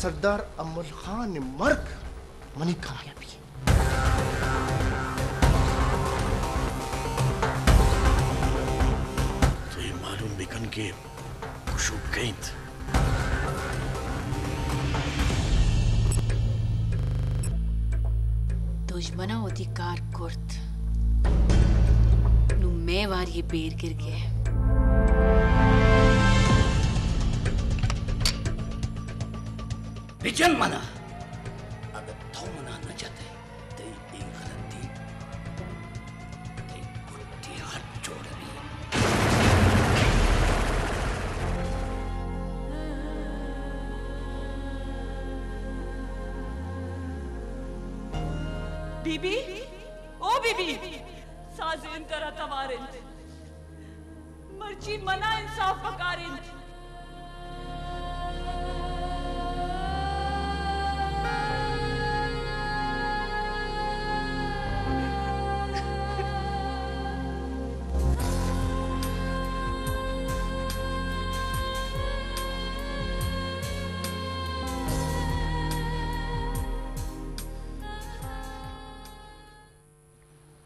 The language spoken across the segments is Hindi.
सरदार अमल खान मर्ग मनी कामयाबी। तो ये मालूम बिकन के खुशू गईत दुश्मना अधिकार कुर्त नु मैं वार ये बेर गिर गए बिचन मना अगर तो मना न चाहते तो ये गलती ते कुत्ती हाथ जोड़ रही बीबी ओ बीबी साजिन करा तवारिन मर्ची मना इंसाफ पकारिन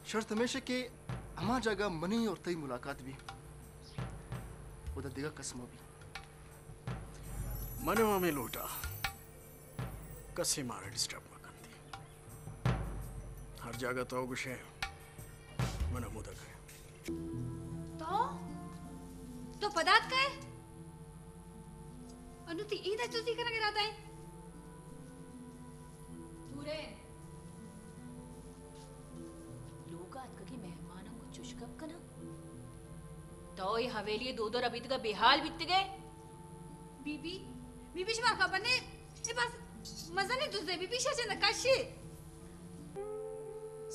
शर्त हमेशा के हमा जगह मनी और तई मुलाकात भी उधर दिगा कसमो भी मनवा में लूटा कसे मारे डिस्टर्ब मकन दी हर जगह तो गुशे मन मुदा करे तो पदार्थ काय अनुती ईदा तुझी करा गिराता है पूरे तो ये हवेली दो दो अभी तक बेहाल बीत गए बीबी बीबी शमा खबर ने ये बस मजा नहीं तुझे बीबी शाचे नकाशी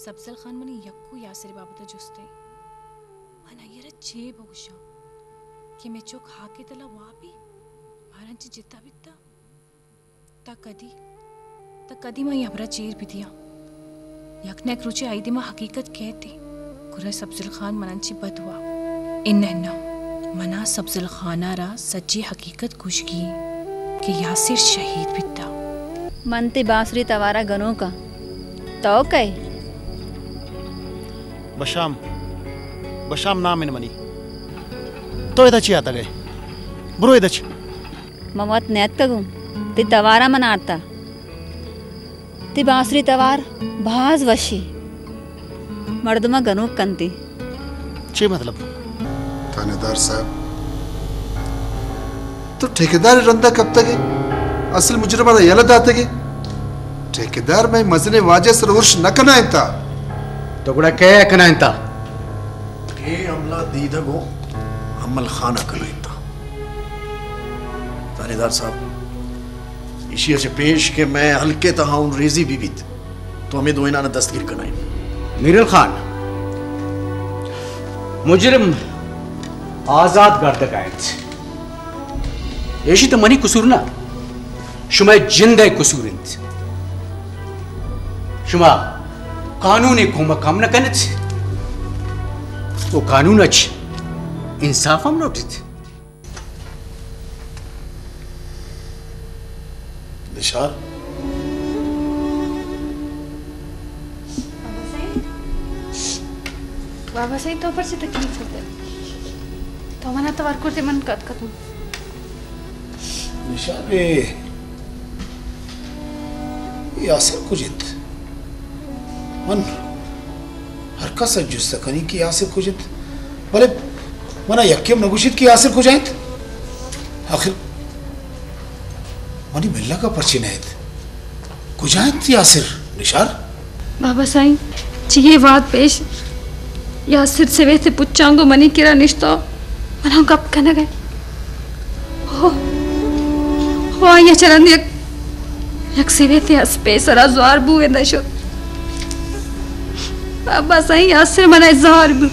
सब्जल खान मने यक्कू यासिर बाबत जुस्ते मना येरा छे बहुशा कि मैं चोक हाके तला वापी भारंची जिता बिता ता कदी मैं यबरा चेर बिदिया यकने क्रुचे आई दिमा हकीकत कहती कुरे सब्जल खान मनंची बदवा इन्ना मना सब्जल खाना रा सच्ची हकीकत कुछ की कि यासिर शहीद बिता मनते बांसुरी तवारा गनों का तो कई बशाम नाम इन मनी तो इधर आता गए बुरो इधर ममत नेत कगुम ते तवारा मनाता ते बांसुरी तवार भाज वशी मर्दमा गनों कंती चे मतलब थानेदार साहब तो ठेकेदार रंदा कब तक है असल मुजरमा याद आते के ठेकेदार में मजने वाजे सर उर्श न करना इंता तो गुड़ा क्या करना इंता के हमला दीदा को अमल खाना करना इंता थानेदार साहब इसी से पेश के मैं हल्के तहाउन रेजी बीबीत तो हमें दो इनाना दस्तगीर करना है मीरल खान मुजरिम आजाद गर्द गायत ऐशी तो मनी कसूर ना शुमा जिंदा कसूर शुमा कानूनी कुम कम न कनत वो कानून अच्छ इंसाफ हम नोटित निशार बाबा सही तो पर से तकलीफ होते तो मना तो वर्क करते मन कत कत निशारे यासिर कुजित मन हर का सज्जुस्ता कनी की यासिर कुजित भले मना यक्यम नगुशित की यासिर कुजाइत आखिर मनी मिल्ला का पर्ची नहीं कुजाइत यासिर निशार बाबा साईं चाहिए बात पेश यासिर से वैसे पुच्छांगो मनी किरा निश्तो मना कब कहने गए हो ये चलन एक से वैसे हस्पे सरा ज़्वार बुए नशो बाबा साईं यासिर मना ज़्वार बु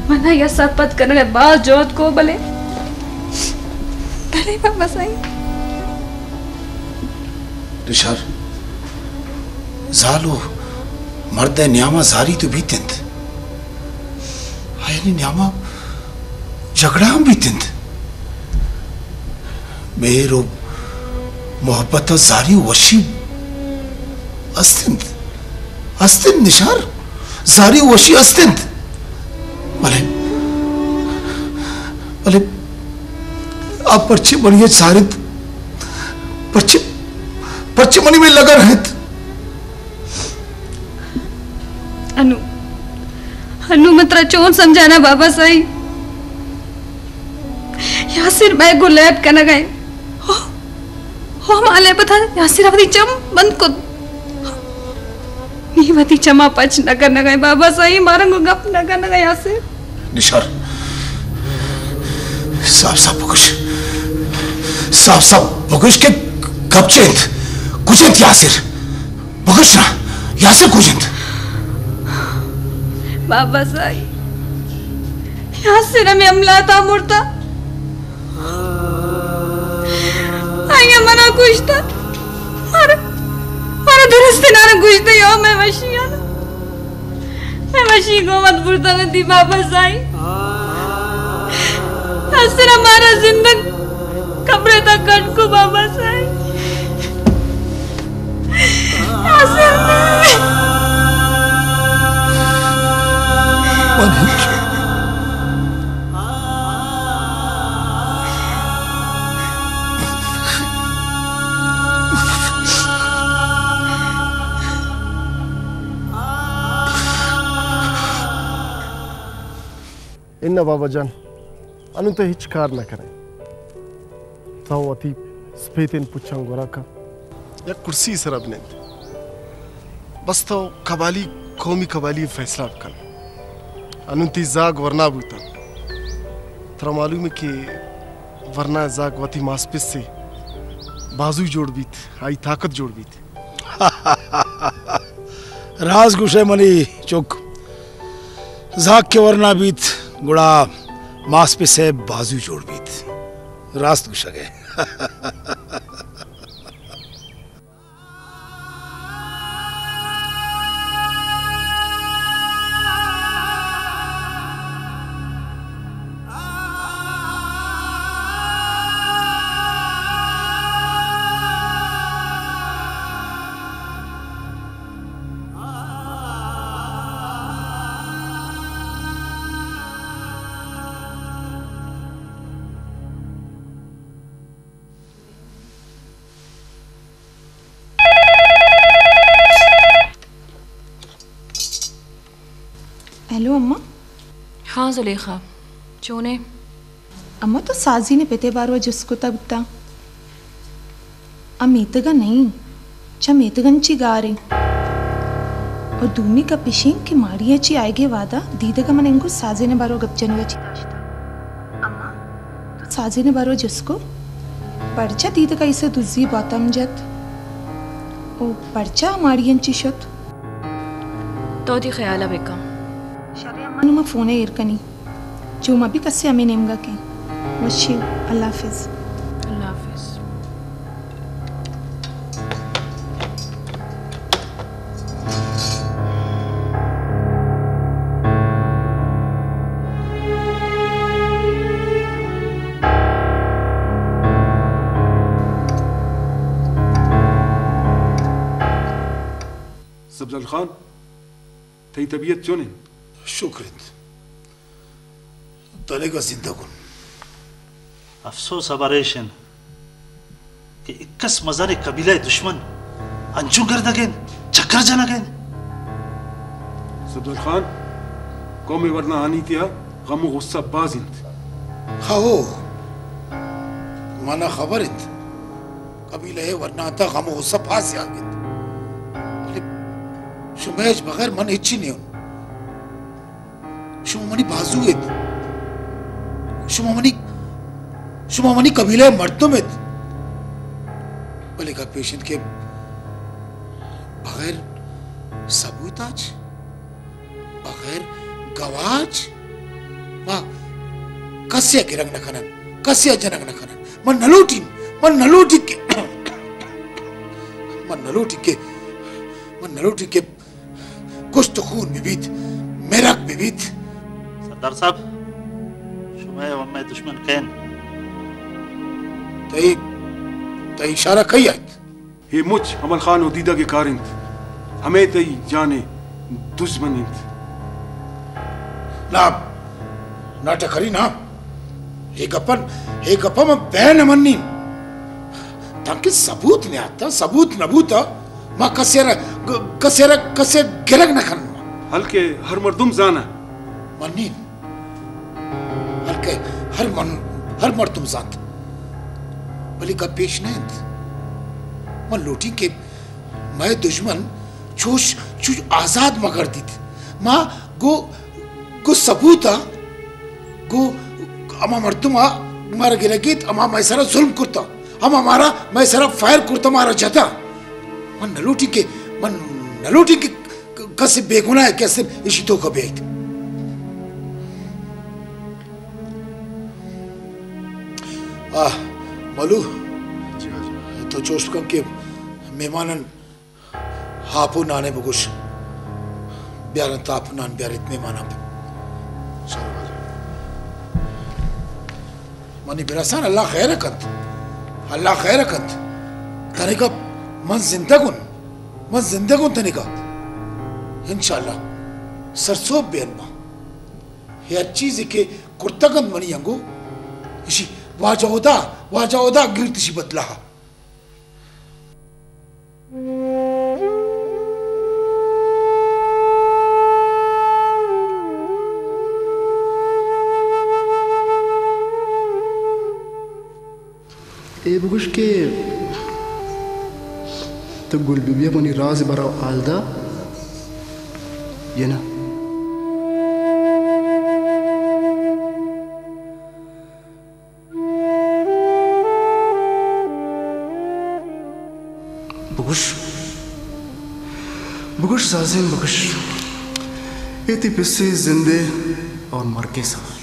मना ये सरपत करने बाल जोत को भले भले बाबा साईं निशार जालो मर्द न्यामा जारी तो बीतंत आयनी न्यामा झगड़ा हम बीतंत मेरो मोहब्बत जारी वशी अस्तिंद अस्तिंद निशार जारी वशी अस्तिंद भले भले आप पर्चे बनिए सारित पर्चे पर्चे मनी में लगा रहे अनु अनु मत चोन समझाना बाबा साई यासिर मैं गुलेब करना गए हो माले बता यासिर अवधि चम बंद को नहीं वती चमा पच न करना गए बाबा साई मारंगो गप न करना गए यासिर निशार साफ बकुश के कपचेंत कुचेंत यासिर बकुश ना यासिर कुचेंत बाबा साई यासिर में अमला था मुर्ता आया मना कुछ था मारा दुरुस्ती ना कुछ था यो मैं वशी को मत बुरता नहीं बाबा साई यासिर हमारा जिंदग कब्र तक कट को बाबा साई यासिर इन्ना बाबा जान अनु तो हिचकार न करें ताऊ अति स्पेतिन पुच्छां गोरा का या कुर्सी सर अपने बस तो कबाली कौमी कबाली फैसला कर अनु ती जाग वरना बुता तरा मालूम है कि वरना जाग वती मास्पिस से बाजू जोड़ बीत आई ताकत जोड़ बीत राज गुशे मनी चुक जाग के वरना बीत गुड़ा मास पे से बाजू जोड़ बीत रास्त गुशा गए हेलो अम्मा। हाँ जुलेखा चोने अम्मा तो साजी ने पेते बारवा जिसको तबता अमीतगा नहीं चमेतगंची गारे और दूमी का पिशिंग की मारिया ची आएगे वादा दीदगा मनेंगो साजी ने बारवा गपचनगा ची काश्ता अम्मा तो साजी ने बारवा जिसको पर्चा दीदगा इसे दुजी बातम जत ओ पर्चा मारियंची शत तो दी ख्याला बेका अनुमा फोन है इरकनी जो मभी कस्से अमी नेमगा के वशी अल्लाह हाफिज अल्लाह हाफिज सब्जल खान तेरी तबीयत क्यों नहीं शुक्रित तले का जिंदगुन अफसोस अबारेशन कि इक्कस मजारे कबीला दुश्मन अंजू गर्दगेन चक्कर जनगेन सब्जल खान कौमी वरना आनी थिया गमो गुस्सा बाजिंद खाओ माना खबर इंत कबीला है वरना आता गमो गुस्सा पास यागित शुमेश बगैर मन इच्छी नहीं हो शुमामनी बाजू है शुमामनी कबीले मर्दों में बलेगा पेशेंट के बगैर सबूत आज बगैर गवाज माँ कस्या के रंग न खनन कस्या जनक न खनन मन नलोटी के कुछ तो खून भी बीत मेरक भी बीत सरदार साहब शुमाय वम्मे दुश्मन कैन तई तो इशारा कही आयत हे मुझ अमल खान और दीदा के कारिंद हमें तई जाने दुश्मनिंद ना नाटक करी ना एक अपन में बहन मन्नी ताकि सबूत नहीं आता सबूत नबूता मां कसे गिरग न खन हल्के हर मर्दुम जाना मन्नी हल्के हर मर्दुम जात भली का पेश नहीं मन लोटी के मैं दुश्मन चूश आजाद मगर दी थी मां गो सबूता गो अमा मर्दुमा मारा गिरगीत अमा मैं सारा जुल्म करता हम हमारा मैं सारा फायर करता मारा जाता मन नलूटी के कैसे बेगुनाह है कैसे इसी तो कभी आई थी मलू तो जोश कम के मेहमानन हापू नाने बगुश ब्यारन तापू नान ब्यारित मेहमान आप मनी बिरासान अल्लाह खैर कंत तनिका मन जिंदगुन तनिका इंशाल्लाह सरसों बेनमा हर चीज के कुर्तगन मनी अंगो इसी वाजाओदा गिरतिशी बदला ए बगुश के तो गुल बिबिया मनी राज बराव आलदा ये ना बगुश साजिन बगुश इति पिस्से जिंदे और मर के सवाल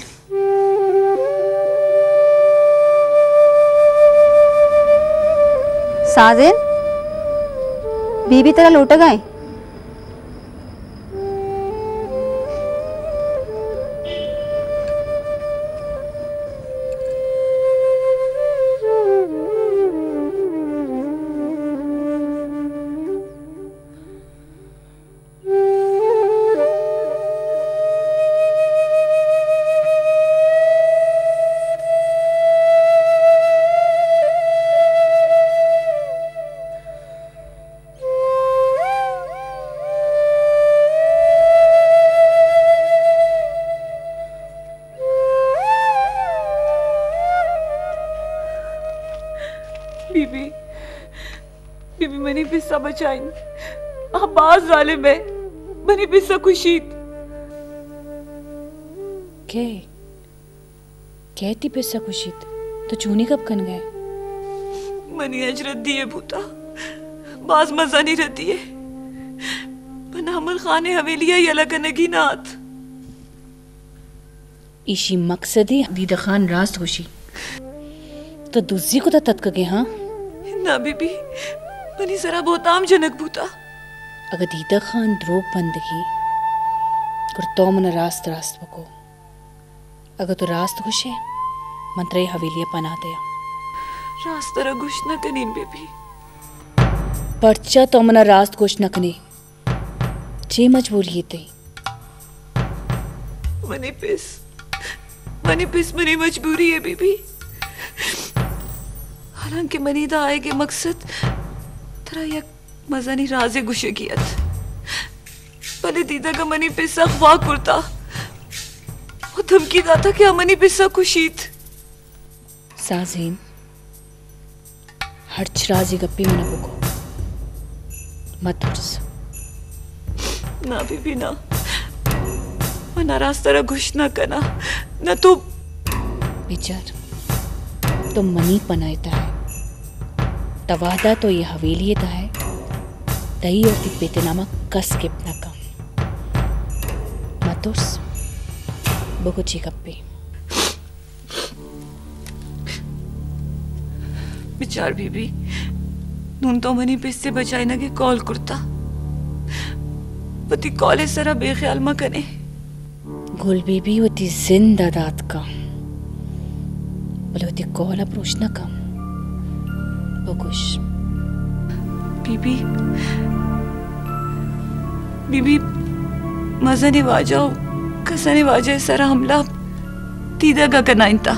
साजिन बीबी तेरा लौट गए बीबी मनी पिस्सा बचाइन आबाज जालिम है मनी पिस्सा खुशीद कहती पिस्सा खुशीद तो चूनी कब कन गए मनी अजरत दिए भूता बाज मजा नहीं रहती है बना अमल खाने हवेलिया यला कनगी नाथ इशी मकसदी दीदा खान रास्त खुशी तो दूसरी को तो तत्क गए हाँ ना बीबी मनी जरा बहुत आम जनक बूता अगर दीदा खान द्रोग बंदगी कर तो मन रास्त बको अगर तो रास्त खुशे मंत्र हवेलिया पना दया रास्त रगुश न कनीन बीबी पर्चा तो मन रास्त खुश न कने जे मजबूरी ते मनी पिस मनी मजबूरी है बीबी हालांकि मनीदा आए के मकसद तेरा यक मजा नहीं राजे गुशे कियत भले दीदा का मनी पिस्सा अखवा कुर्ता वो धमकी दाता क्या मनी पिस्सा खुशीत साजीन हर राजी गप्पी में न बुको मत उर्स ना बीबी ना मना रास्ता घुश न करना न तो विचार तो मनी पनायता है तवादा तो ये हवेली है दही और तिप्पेते नामक कस के अपना काम मतुर्स बकुची कप्पे विचार बीबी नून तो मनी पिस्से बचाई ना के कॉल कुर्ता पति कॉले सरा बेख्याल मा कने गुल बीबी होती जिंदा दात का बोले होती कॉल अप्रोच ना कम बकुश बीबी बीबी मज़ा ने वाजाओ कसने वाजे सर हमला तीदा का कनाइन था